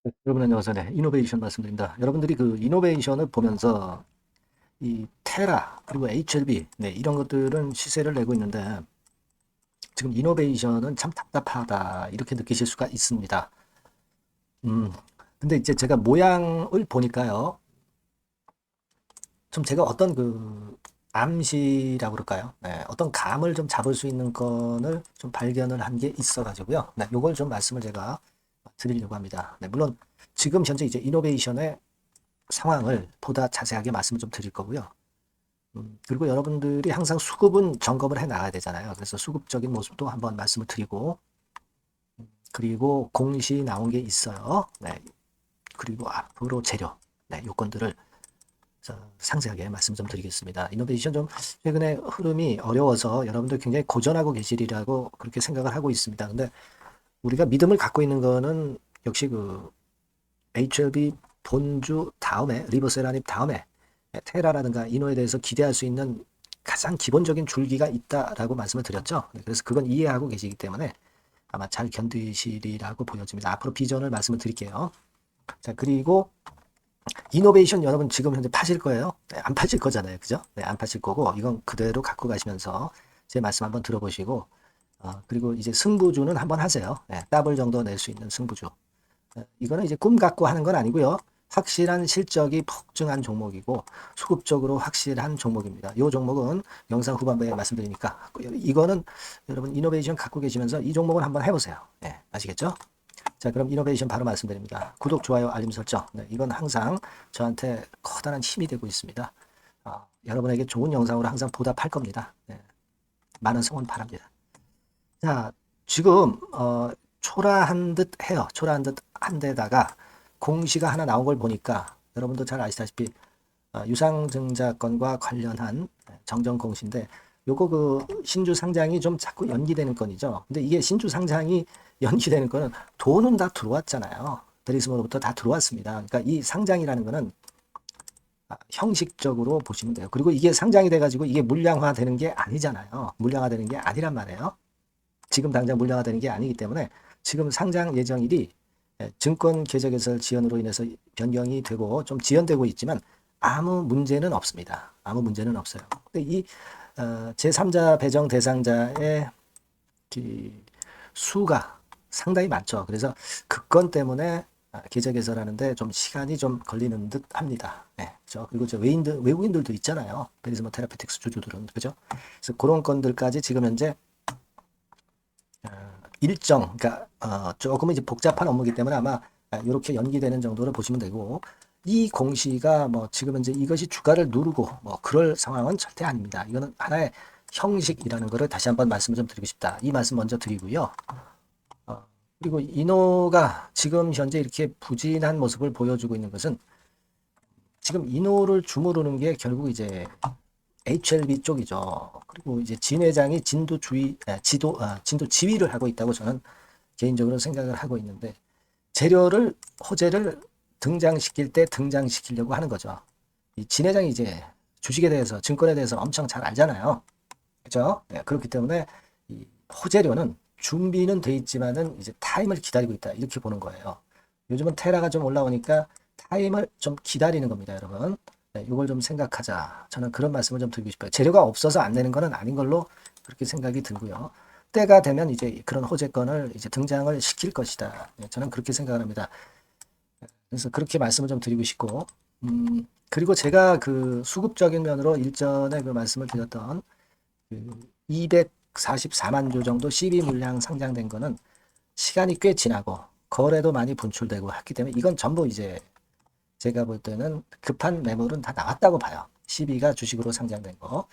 네, 여러분 안녕하세요. 네, 이노베이션 말씀드립니다. 여러분들이 그 이노베이션을 보면서 이 테라 그리고 HLB 네, 이런 것들은 시세를 내고 있는데 지금 이노베이션은 참 답답하다 이렇게 느끼실 수가 있습니다. 음, 근데 이제 제가 모양을 보니까요. 좀 제가 어떤 그 암시라고 그럴까요? 네, 어떤 감을 좀 잡을 수 있는 건을 좀 발견을 한 게 있어가지고요. 네, 요걸 좀 말씀을 제가 드리려고 합니다. 네, 물론 지금 현재 이제 이노베이션의 상황을 보다 자세하게 말씀을 좀 드릴 거고요. 그리고 여러분들이 항상 수급은 점검을 해 나가야 되잖아요. 그래서 수급적인 모습도 한번 말씀을 드리고, 그리고 공시 나온 게 있어요. 네. 그리고 앞으로 재료, 네, 요건들을 상세하게 말씀 좀 드리겠습니다. 이노베이션 좀 최근에 흐름이 어려워서 여러분들 굉장히 고전하고 계시리라고 그렇게 생각을 하고 있습니다. 근데 우리가 믿음을 갖고 있는 거는 역시 그 HLB 본주 다음에 리버세라닙 다음에 테라라든가 이노에 대해서 기대할 수 있는 가장 기본적인 줄기가 있다라고 말씀을 드렸죠. 네, 그래서 그건 이해하고 계시기 때문에 아마 잘 견디시리라고 보여집니다. 앞으로 비전을 말씀을 드릴게요. 자, 그리고 이노베이션 여러분 지금 현재 파실 거예요? 네, 안 파실 거잖아요. 그죠? 네, 안 파실 거고 이건 그대로 갖고 가시면서 제 말씀 한번 들어보시고 그리고 이제 승부주는 한번 하세요. 네, 더블 정도 낼 수 있는 승부주. 이거는 이제 꿈 갖고 하는 건 아니고요. 확실한 실적이 폭증한 종목이고 수급적으로 확실한 종목입니다. 이 종목은 영상 후반부에 말씀드리니까 이거는 여러분 이노베이션 갖고 계시면서 이 종목을 한번 해보세요. 네, 아시겠죠? 자, 그럼 이노베이션 바로 말씀드립니다. 구독, 좋아요, 알림 설정. 네, 이건 항상 저한테 커다란 힘이 되고 있습니다. 여러분에게 좋은 영상으로 항상 보답할 겁니다. 네, 많은 성원 바랍니다. 자, 지금 초라한 듯 해요. 초라한 듯 한데다가 공시가 하나 나온 걸 보니까 여러분도 잘 아시다시피 유상증자건과 관련한 정정 공시인데 요거 그 신주 상장이 좀 자꾸 연기되는 건이죠. 근데 이게 신주 상장이 연기되는 거는 돈은 다 들어왔잖아요. 베리스모로부터 다 들어왔습니다. 그러니까 이 상장이라는 거는 형식적으로 보시면 돼요. 그리고 이게 상장이 돼가지고 이게 물량화되는 게 아니잖아요. 물량화되는 게 아니란 말이에요. 지금 당장 물량화되는 게 아니기 때문에 지금 상장 예정일이 증권 계좌 개설 지연으로 인해서 변경이 되고 좀 지연되고 있지만 아무 문제는 없습니다. 아무 문제는 없어요. 근데 이 제3자 배정 대상자의 수가 상당히 많죠. 그래서 그 건 때문에 계좌 개설하는데 좀 시간이 좀 걸리는 듯 합니다. 네, 그렇죠. 그리고 저 외국인들도 있잖아요. 베리스모 테라피틱스 주주들은 그죠. 그래서 그런 건들까지 지금 현재 일정, 그러니까 조금은 이제 복잡한 업무이기 때문에 아마 이렇게 연기되는 정도로 보시면 되고 이 공시가 뭐 지금 현재 이것이 주가를 누르고 뭐 그럴 상황은 절대 아닙니다. 이거는 하나의 형식이라는 것을 다시 한번 말씀을 좀 드리고 싶다. 이 말씀 먼저 드리고요. 그리고 이노가 지금 현재 이렇게 부진한 모습을 보여주고 있는 것은 지금 이노를 주무르는 게 결국 이제 HLB 쪽이죠. 그리고 이제 진 회장이 진도 지휘를 하고 있다고 저는 개인적으로 생각을 하고 있는데 재료를 호재를 등장시킬 때 등장시키려고 하는 거죠. 이 진 회장이 이제 주식에 대해서 증권에 대해서 엄청 잘 알잖아요. 그죠? 네, 그렇기 때문에 이 호재료는 준비는 돼 있지만은 이제 타임을 기다리고 있다 이렇게 보는 거예요. 요즘은 테라가 좀 올라오니까 타임을 좀 기다리는 겁니다, 여러분. 네, 이걸 좀 생각하자. 저는 그런 말씀을 좀 드리고 싶어요. 재료가 없어서 안 되는 거는 아닌 걸로 그렇게 생각이 들고요. 때가 되면 이제 그런 호재권을 이제 등장을 시킬 것이다. 네, 저는 그렇게 생각을 합니다. 그래서 그렇게 말씀을 좀 드리고 싶고, 그리고 제가 그 수급적인 면으로 일전에 그 말씀을 드렸던 그 244만 주 정도 CB 물량 상장된 거는 시간이 꽤 지나고 거래도 많이 분출되고 했기 때문에 이건 전부 이제 제가 볼 때는 급한 매물은 다 나왔다고 봐요. CB가 주식으로 상장된 거.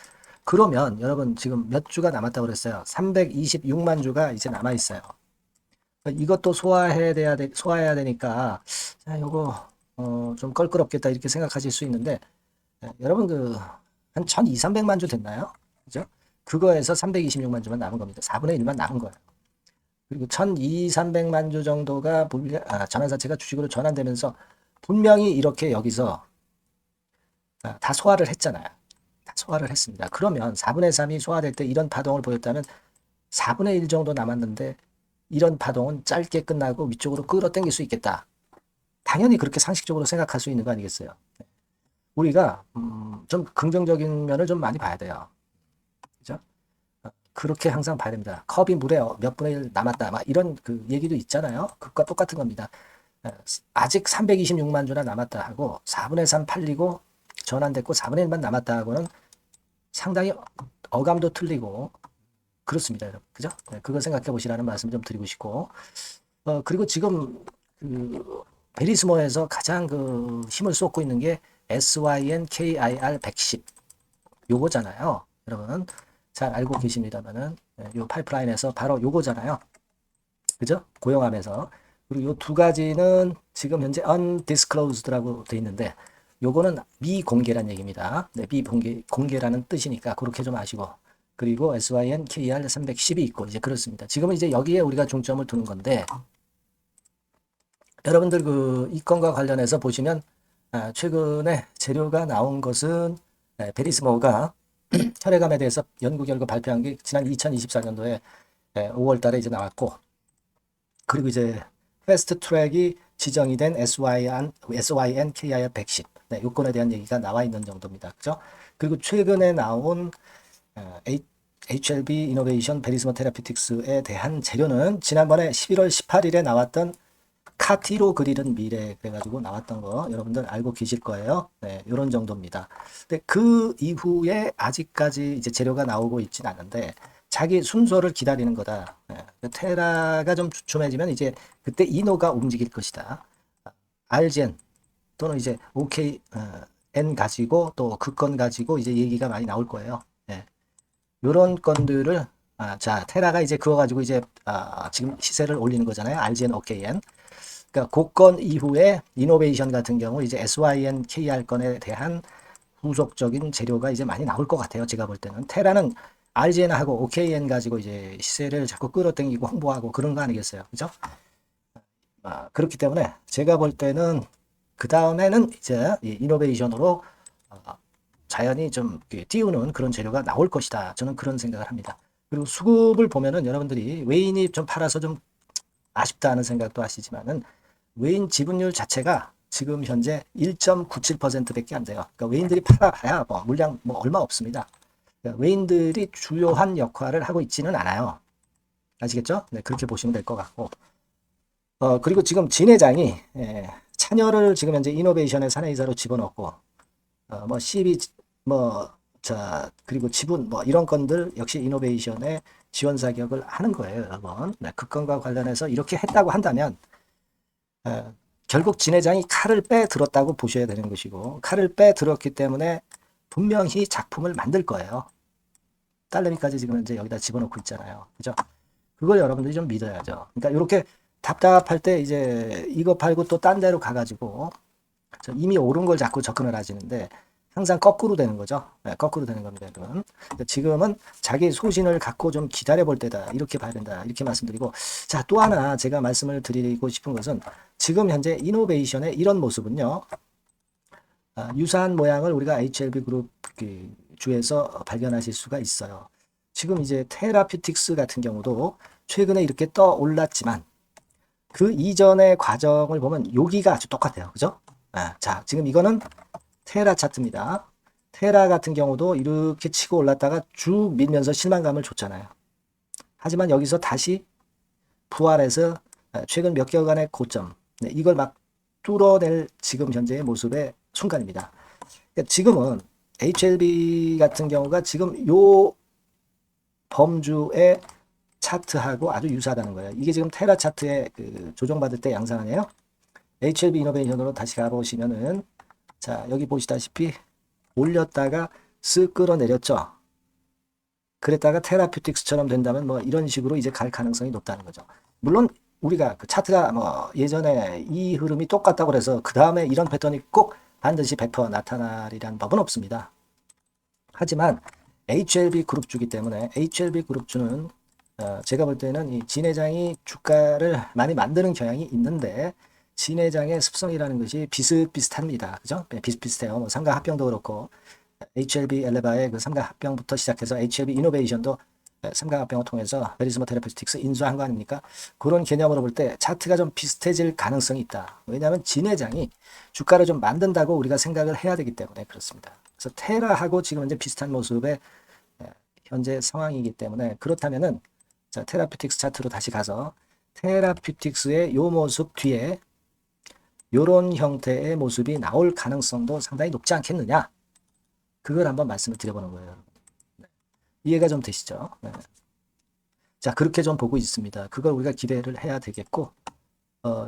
그러면 여러분 지금 몇 주가 남았다고 그랬어요. 326만 주가 이제 남아 있어요. 이것도 소화해야 되니까 자, 요거 좀 껄끄럽겠다 이렇게 생각하실 수 있는데 여러분 그 한 1,200, 300만 주 됐나요? 그죠? 그거에서 326만 주만 남은 겁니다. 4분의 1만 남은 거예요. 그리고 1,200, 300만 주 정도가 전환사채가 주식으로 전환되면서 분명히 이렇게 여기서 다 소화를 했잖아요. 다 소화를 했습니다. 그러면 4분의 3이 소화될 때 이런 파동을 보였다면 4분의 1 정도 남았는데 이런 파동은 짧게 끝나고 위쪽으로 끌어당길 수 있겠다. 당연히 그렇게 상식적으로 생각할 수 있는 거 아니겠어요? 우리가 좀 긍정적인 면을 좀 많이 봐야 돼요. 그죠? 그렇게 항상 봐야 됩니다. 컵이 물에 몇 분의 1 남았다. 막 이런 그 얘기도 있잖아요. 그것과 똑같은 겁니다. 아직 326만 주나 남았다 하고 4분의 3 팔리고 전환됐고 4분의 1만 남았다 하고는 상당히 어감도 틀리고 그렇습니다, 여러분. 그죠? 네, 그걸 생각해 보시라는 말씀 좀 드리고 싶고, 그리고 지금 그 베리스모에서 가장 그 힘을 쏟고 있는 게 SYNKIR 110 요거잖아요. 여러분 잘 알고 계십니다만은 요 파이프라인에서 바로 요거잖아요. 그죠? 고용하면서. 그리고 요 두 가지는 지금 현재 undisclosed라고 돼 있는데 요거는 미공개란 얘기입니다. 네, 공개라는 뜻이니까 그렇게 좀 아시고, 그리고 SYNKR 310이 있고 이제 그렇습니다. 지금은 이제 여기에 우리가 중점을 두는 건데, 여러분들 그 이 건과 관련해서 보시면 최근에 재료가 나온 것은 베리스모가 혈액암에 대해서 연구 결과 발표한 게 지난 2024년도에 5월 달에 이제 나왔고, 그리고 이제 패스트 트랙이 지정이 된 SYNKR 110 네, 요건에 대한 얘기가 나와 있는 정도입니다. 그죠? 그리고 최근에 나온 HLB 이노베이션 베리스모 테라피틱스에 대한 재료는 지난번에 11월 18일에 나왔던 카티로 그리는 미래 그래가지고 나왔던 거 여러분들 알고 계실 거예요. 네, 이런 정도입니다. 근데 그 이후에 아직까지 이제 재료가 나오고 있진 않은데 자기 순서를 기다리는 거다. 네, 테라가 좀 주춤해지면 이제 그때 이노가 움직일 것이다. 알젠 또는 이제 OK N 가지고 또 그 건 가지고 이제 얘기가 많이 나올 거예요. 네, 이런 건들을 자 테라가 이제 그거 가지고 이제 지금 시세를 올리는 거잖아요. 알젠 OKN. 그러니까 고건 이후에 이노베이션 같은 경우 이제 SYNKR 건에 대한 후속적인 재료가 이제 많이 나올 것 같아요. 제가 볼 때는 테라는 RGN하고 OKN 가지고 이제 시세를 자꾸 끌어당기고 홍보하고 그런 거 아니겠어요, 그죠? 그렇기 때문에 제가 볼 때는 그 다음에는 이제 이노베이션으로 자연히 좀 띄우는 그런 재료가 나올 것이다. 저는 그런 생각을 합니다. 그리고 수급을 보면은 여러분들이 외인이 좀 팔아서 좀 아쉽다는 생각도 하시지만은 외인 지분율 자체가 지금 현재 1.97%밖에 안 돼요. 그러니까 외인들이 팔아봐야 뭐 물량 뭐 얼마 없습니다. 그러니까 외인들이 주요한 역할을 하고 있지는 않아요. 아시겠죠? 네, 그렇게 보시면 될 것 같고. 그리고 지금 진 회장이 찬열을 지금 현재 이노베이션의 사내이사로 집어넣고, 뭐 CB 그리고 지분 뭐 이런 건들 역시 이노베이션의 지원 사격을 하는 거예요, 여러분. 네, 그 건과 관련해서 이렇게 했다고 한다면 결국 진 회장이 칼을 빼들었다고 보셔야 되는 것이고, 칼을 빼들었기 때문에 분명히 작품을 만들 거예요. 딸내미까지 지금 현재 여기다 집어넣고 있잖아요. 그죠? 그걸 여러분들이 좀 믿어야죠. 그러니까 이렇게 답답할 때 이제 이거 팔고 또 딴 데로 가가지고 이미 오른 걸 자꾸 접근을 하시는데 항상 거꾸로 되는 거죠. 네, 거꾸로 되는 겁니다, 여러분. 지금은 자기 소신을 갖고 좀 기다려 볼 때다. 이렇게 봐야 된다. 이렇게 말씀드리고, 자, 또 하나 제가 말씀을 드리고 싶은 것은 지금 현재 이노베이션의 이런 모습은요. 유사한 모양을 우리가 HLB 그룹 주에서 발견하실 수가 있어요. 지금 이제 테라피틱스 같은 경우도 최근에 이렇게 떠 올랐지만 그 이전의 과정을 보면 여기가 아주 똑같아요. 그죠? 자, 지금 이거는 테라 차트입니다. 테라 같은 경우도 이렇게 치고 올랐다가 쭉 밀면서 실망감을 줬잖아요. 하지만 여기서 다시 부활해서 최근 몇 개월간의 고점, 네, 이걸 막 뚫어낼 지금 현재의 모습의 순간입니다. 그러니까 지금은 HLB 같은 경우가 지금 요 범주의 차트하고 아주 유사하다는 거예요. 이게 지금 테라 차트에 그 조정받을 때 양상 아니에요? HLB 이노베이션으로 다시 가보시면은 자, 여기 보시다시피 올렸다가 쓱 끌어내렸죠. 그랬다가 테라퓨틱스처럼 된다면 뭐 이런 식으로 이제 갈 가능성이 높다는 거죠. 물론 우리가 그 차트가 뭐 예전에 이 흐름이 똑같다고 그래서 그 다음에 이런 패턴이 꼭 반드시 100% 나타나리란 법은 없습니다. 하지만 HLB 그룹주기 때문에 HLB 그룹주는 제가 볼 때는 이 진 회장이 주가를 많이 만드는 경향이 있는데 진 회장의 습성이라는 것이 비슷비슷합니다. 그죠? 네, 비슷비슷해요. 뭐 삼각 합병도 그렇고 HLB 엘레바의 그 삼각 합병부터 시작해서 HLB 이노베이션도 삼각합병을 통해서 베리스모 테라피틱스 인수한 거 아닙니까? 그런 개념으로 볼 때 차트가 좀 비슷해질 가능성이 있다. 왜냐하면 진회장이 주가를 좀 만든다고 우리가 생각을 해야 되기 때문에 그렇습니다. 그래서 테라하고 지금 이제 비슷한 모습의 현재 상황이기 때문에 그렇다면은 자, 테라피틱스 차트로 다시 가서 테라피틱스의 요 모습 뒤에 요런 형태의 모습이 나올 가능성도 상당히 높지 않겠느냐? 그걸 한번 말씀을 드려보는 거예요. 네. 이해가 좀 되시죠? 네. 자, 그렇게 좀 보고 있습니다. 그걸 우리가 기대를 해야 되겠고,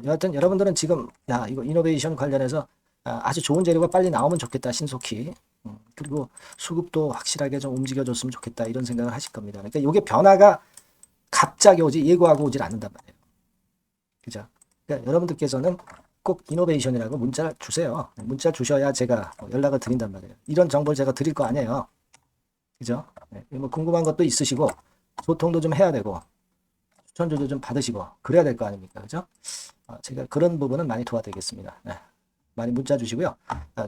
여하튼 여러분들은 지금, 야, 이거 이노베이션 관련해서 아주 좋은 재료가 빨리 나오면 좋겠다, 신속히. 그리고 수급도 확실하게 좀 움직여줬으면 좋겠다, 이런 생각을 하실 겁니다. 그러니까 이게 변화가 갑자기 오지, 예고하고 오질 않는단 말이에요. 그죠? 그러니까 여러분들께서는 꼭 이노베이션이라고 문자를 주세요. 문자 주셔야 제가 연락을 드린단 말이에요. 이런 정보를 제가 드릴 거 아니에요. 그죠? 네. 뭐 궁금한 것도 있으시고, 소통도 좀 해야 되고, 추천주도 좀 받으시고, 그래야 될 거 아닙니까? 그죠? 제가 그런 부분은 많이 도와드리겠습니다. 네. 많이 문자 주시고요.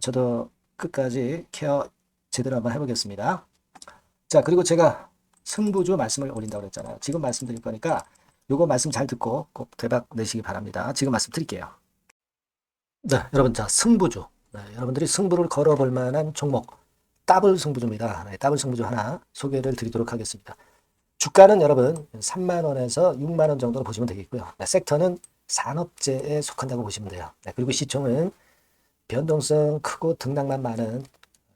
저도 끝까지 케어 제대로 한번 해보겠습니다. 자, 그리고 제가 승부주 말씀을 올린다고 그랬잖아요. 지금 말씀드릴 거니까 요거 말씀 잘 듣고 꼭 대박 내시기 바랍니다. 지금 말씀드릴게요. 네, 여러분, 자, 승부주. 네, 여러분들이 승부를 걸어볼 만한 종목, 더블 승부주입니다. 네, 더블 승부주 하나 소개를 드리도록 하겠습니다. 주가는 여러분 3만원에서 6만원 정도로 보시면 되겠고요. 네, 섹터는 산업재에 속한다고 보시면 돼요. 네, 그리고 시총은 변동성 크고 등락만 많은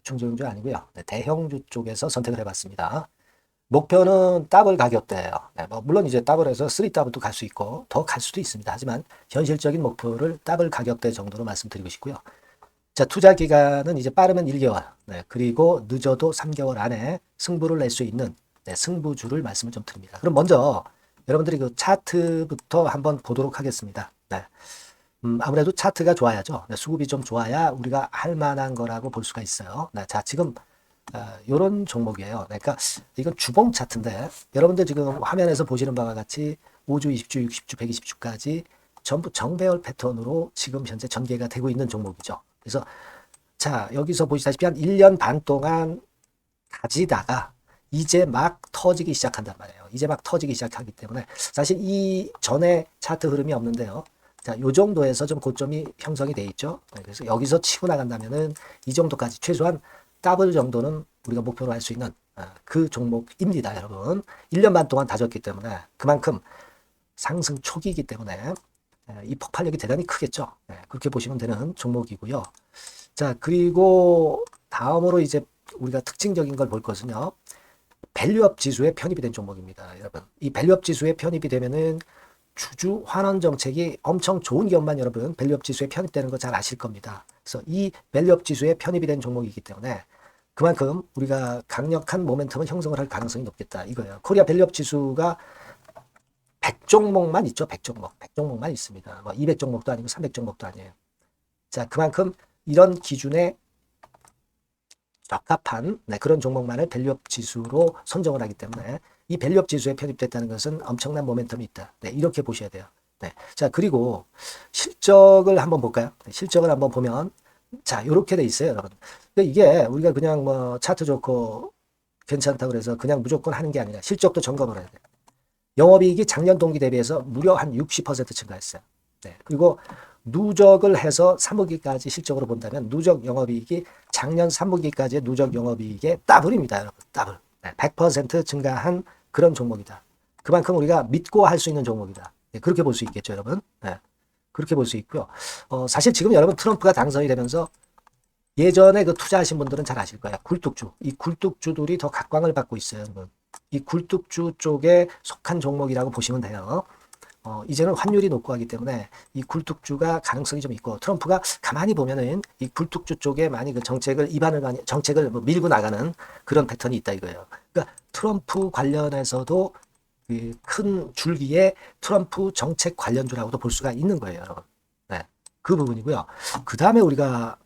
중소형주 아니고요. 네, 대형주 쪽에서 선택을 해봤습니다. 목표는 더블 가격대예요. 네, 뭐 물론 이제 더블에서 3더블도 갈 수 있고 더 갈 수도 있습니다. 하지만 현실적인 목표를 더블 가격대 정도로 말씀드리고 싶고요. 자, 투자 기간은 이제 빠르면 1개월, 네, 그리고 늦어도 3개월 안에 승부를 낼 수 있는 승부주를 말씀을 좀 드립니다. 그럼 먼저 여러분들이 그 차트부터 한번 보도록 하겠습니다. 네. 아무래도 차트가 좋아야죠. 네, 수급이 좀 좋아야 우리가 할 만한 거라고 볼 수가 있어요. 네, 자, 지금 이런 종목이에요. 그러니까 이건 주봉 차트인데 여러분들 지금 화면에서 보시는 바와 같이 5주, 20주, 60주, 120주까지 전부 정배열 패턴으로 지금 현재 전개가 되고 있는 종목이죠. 그래서 자, 여기서 보시다시피 한 1년 반 동안 가지다가 이제 막 터지기 시작한단 말이에요. 이제 막 터지기 시작하기 때문에 사실 이 전에 차트 흐름이 없는데요. 자, 요 정도에서 좀 고점이 형성이 돼 있죠. 그래서 여기서 치고 나간다면은 이 정도까지 최소한 더블 정도는 우리가 목표로 할 수 있는 그 종목입니다, 여러분. 1년 반 동안 다졌기 때문에 그만큼 상승 초기이기 때문에 이 폭발력이 대단히 크겠죠. 그렇게 보시면 되는 종목이고요. 자, 그리고 다음으로 이제 우리가 특징적인 걸 볼 것은요. 밸류업 지수에 편입이 된 종목입니다, 여러분. 이 밸류업 지수에 편입이 되면은 주주 환원 정책이 엄청 좋은 기업만 여러분 밸류업 지수에 편입되는 거 잘 아실 겁니다. 그래서 이 밸류업 지수에 편입이 된 종목이기 때문에 그만큼 우리가 강력한 모멘텀을 형성을 할 가능성이 높겠다 이거예요. 코리아 밸류업 지수가 100종목만 있죠. 100종목. 100종목만 있습니다. 뭐 200종목도 아니고 300종목도 아니에요. 자, 그만큼 이런 기준에 적합한 그런 종목만을 밸류업 지수로 선정을 하기 때문에 이 밸류업 지수에 편입됐다는 것은 엄청난 모멘텀이 있다. 네, 이렇게 보셔야 돼요. 네. 자, 그리고 실적을 한번 볼까요? 네, 실적을 한번 보면 자, 이렇게 돼 있어요, 여러분. 이게 우리가 그냥 뭐 차트 좋고 괜찮다고 그래서 그냥 무조건 하는 게 아니라 실적도 점검을 해야 돼요. 영업이익이 작년 동기 대비해서 무려 한 60% 증가했어요. 네. 그리고 누적을 해서 3분기까지 실적으로 본다면 누적 영업이익이 작년 3분기까지의 누적 영업이익의 더블입니다, 여러분. 더블. 네. 100% 증가한 그런 종목이다. 그만큼 우리가 믿고 할 수 있는 종목이다. 네. 그렇게 볼 수 있겠죠, 여러분. 네. 그렇게 볼 수 있고요. 사실 지금 여러분 트럼프가 당선이 되면서 예전에 그 투자하신 분들은 잘 아실 거예요. 굴뚝주. 이 굴뚝주들이 더 각광을 받고 있어요, 여러분. 이 굴뚝주 쪽에 속한 종목이라고 보시면 돼요. 이제는 환율이 높고 하기 때문에 이 굴뚝주가 가능성이 좀 있고 트럼프가 가만히 보면은 이 굴뚝주 쪽에 많이 그 정책을 뭐 밀고 나가는 그런 패턴이 있다 이거예요. 그러니까 트럼프 관련해서도 큰 줄기에 트럼프 정책 관련주라고도 볼 수가 있는 거예요, 여러분. 네, 그 부분이고요. 그 다음에 우리가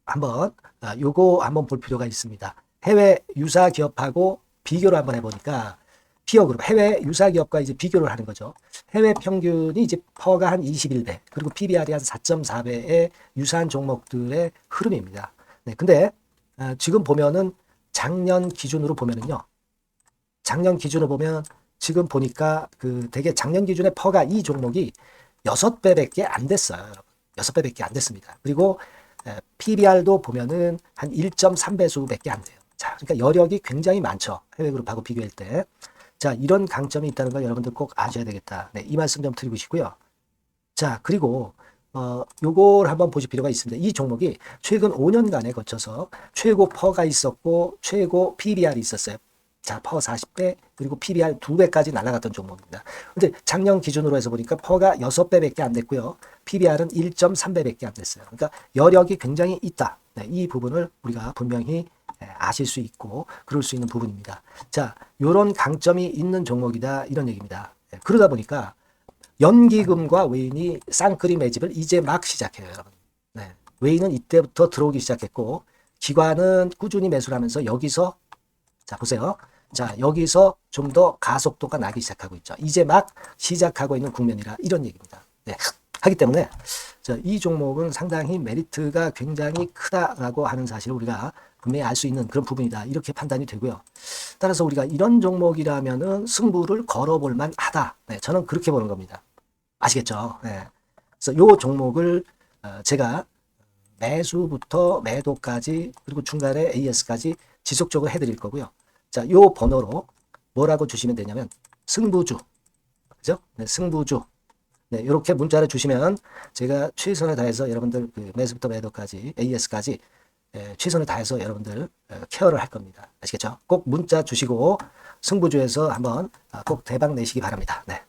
한번 요거 한번 볼 필요가 있습니다. 해외 유사 기업하고 비교를 한번 해보니까 피어 그룹 해외 유사 기업과 이제 비교를 하는 거죠. 해외 평균이 이제 퍼가 한 21배 그리고 PBR이 한 4.4배의 유사한 종목들의 흐름입니다. 네, 근데 지금 보면은 작년 기준으로 보면은요. 작년 기준으로 보면 지금 보니까 그 되게 작년 기준에 퍼가 이 종목이 6배밖에 안 됐어요. 여러분. 6배밖에 안 됐습니다. 그리고 PBR도 보면은 한 1.3배수밖에 안 돼요. 자, 그러니까 여력이 굉장히 많죠. 해외 그룹하고 비교할 때. 자, 이런 강점이 있다는 걸 여러분들 꼭 아셔야 되겠다. 네, 이 말씀 좀 드리고 싶고요. 자, 그리고 요걸 한번 보실 필요가 있습니다. 이 종목이 최근 5년간에 거쳐서 최고 퍼가 있었고 최고 PBR이 있었어요. 자, 퍼 40배 그리고 PBR 2배까지 날아갔던 종목입니다. 근데 작년 기준으로 해서 보니까 퍼가 6배밖에 안 됐고요. PBR은 1.3배밖에 안 됐어요. 그러니까 여력이 굉장히 있다. 네, 이 부분을 우리가 분명히 아실 수 있고 그럴 수 있는 부분입니다. 자, 요런 강점이 있는 종목이다 이런 얘기입니다. 네, 그러다 보니까 연기금과 외인이 쌍끌이 매집을 이제 막 시작해요, 여러분. 네, 외인은 이때부터 들어오기 시작했고 기관은 꾸준히 매수를 하면서 여기서 자 보세요. 자 여기서 좀 더 가속도가 나기 시작하고 있죠. 이제 막 시작하고 있는 국면이라 이런 얘기입니다. 네, 하기 때문에 자, 이 종목은 상당히 메리트가 굉장히 크다라고 하는 사실을 우리가 분명히 알 수 있는 그런 부분이다. 이렇게 판단이 되고요. 따라서 우리가 이런 종목이라면은 승부를 걸어볼 만하다. 네, 저는 그렇게 보는 겁니다. 아시겠죠? 네. 그래서 요 종목을 제가 매수부터 매도까지 그리고 중간에 AS까지 지속적으로 해드릴 거고요. 자, 요 번호로 뭐라고 주시면 되냐면 승부주, 그죠? 네, 승부주. 네, 이렇게 문자를 주시면 제가 최선을 다해서 여러분들 그 매수부터 매도까지 AS까지 최선을 다해서 여러분들 케어를 할 겁니다. 아시겠죠? 꼭 문자 주시고 승부주에서 한번 꼭 대박 내시기 바랍니다. 네.